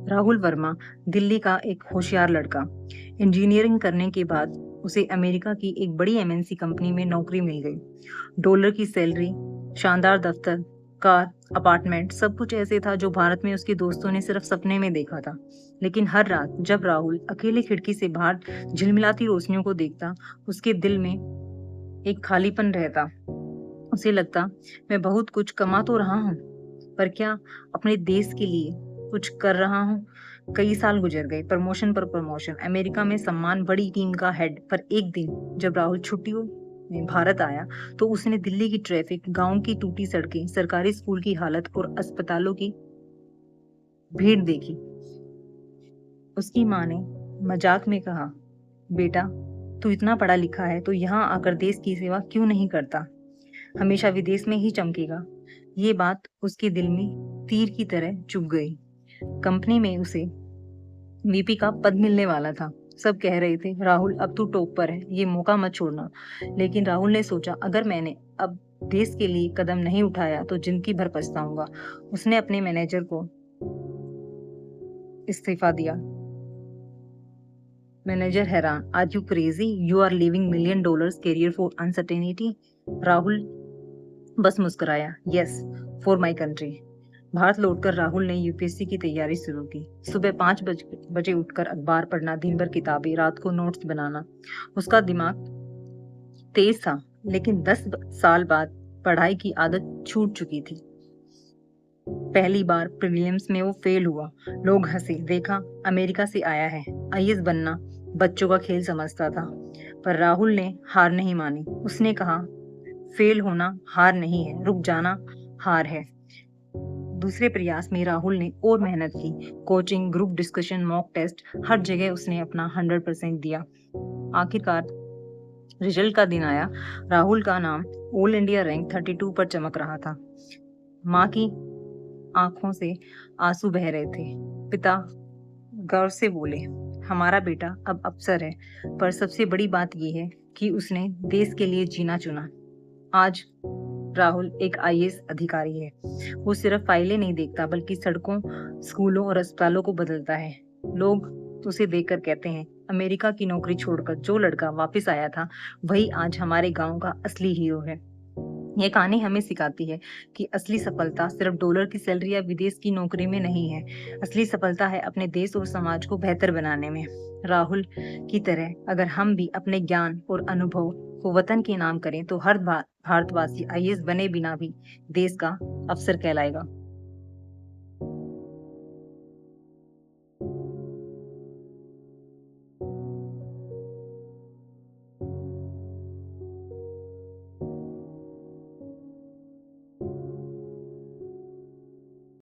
राहुल वर्मा दिल्ली का एक होशियार लड़का। इंजीनियरिंग करने के बाद उसे अमेरिका की एक बड़ी एमएनसी कंपनी में नौकरी मिल गई। डॉलर की सैलरी, शानदार दफ्तर, कार, अपार्टमेंट, सब कुछ ऐसे था जो भारत में उसके दोस्तों ने सिर्फ सपने में देखा था। लेकिन हर रात जब राहुल अकेले खिड़की से बाहर झिलमिलाती रोशनियों को देखता, उसके दिल में एक खालीपन रहता। उसे लगता, मैं बहुत कुछ कमा तो रहा हूँ, पर क्या अपने देश के लिए कुछ कर रहा हूँ? कई साल गुजर गए, प्रमोशन पर प्रमोशन, अमेरिका में सम्मान, बड़ी टीम का हेड। पर एक दिन जब राहुल छुट्टियों में भारत आया, तो उसने दिल्ली की ट्रैफिक, गांव की टूटी सड़कें, सरकारी स्कूल की हालत और अस्पतालों की भीड़ देखी। उसकी माँ ने मजाक में कहा, बेटा, तू इतना पढ़ा लिखा है तो यहाँ आकर देश की सेवा क्यों नहीं करता? हमेशा विदेश में ही चमकेगा। ये बात उसके दिल में तीर की तरह चुभ गई। कंपनी में उसे वीपी का पद मिलने वाला था। सब कह रहे थे, राहुल अब तू टॉप पर है, ये मौका मत छोड़ना। लेकिन राहुल ने सोचा, अगर मैंने अब देश के लिए कदम नहीं उठाया तो जिंदगी भर पछताऊंगा। उसने अपने मैनेजर को इस्तीफा दिया। मैनेजर हैरान, are you crazy? You are living million dollars career for uncertainty. Rahul बस मुस्कुराया, yes, for my country. Bharat लौटकर राहुल ने यूपीएससी की तैयारी शुरू की। सुबह 5 बजे उठकर अखबार पढ़ना, दिन भर किताबें, रात को नोट्स बनाना। उसका दिमाग तेज था, लेकिन 10 साल बाद पढ़ाई की आदत छूट चुकी थी। पहली बार प्रीलिम्स में वो फेल हुआ। लोग हंसे, देखा अमेरिका से आया है, आईएएस बनना बच्चों का खेल समझता था। पर राहुल ने हार नहीं मानी। उसने कहा, फेल होना हार नहीं है, रुक जाना हार है। दूसरे प्रयास में राहुल ने और मेहनत की। Coaching, group discussion, mock test, हर जगह उसने अपना 100% दिया। आखिरकार रिजल्ट का दिन आया। राहुल का नाम ऑल इंडिया रैंक 32 पर चमक रहा था। माँ की आंखों से आंसू बह रहे थे। पिता गौर से बोले, हमारा बेटा अब अफसर है, पर सबसे बड़ी बात यह है कि उसने देश के लिए जीना चुना। आज राहुल एक आईएएस अधिकारी है। वो सिर्फ फाइलें नहीं देखता, बल्कि सड़कों, स्कूलों और अस्पतालों को बदलता है। लोग उसे देखकर कहते हैं, अमेरिका की नौकरी छोड़कर जो लड़का वापस आया था, वही आज हमारे गांव का असली हीरो है। ये कहानी हमें सिखाती है कि असली सफलता सिर्फ डॉलर की सैलरी या विदेश की नौकरी में नहीं है। असली सफलता है अपने देश और समाज को बेहतर बनाने में। राहुल की तरह अगर हम भी अपने ज्ञान और अनुभव को वतन के नाम करें, तो हर भारतवासी आईएएस बने बिना भी देश का अफसर कहलाएगा।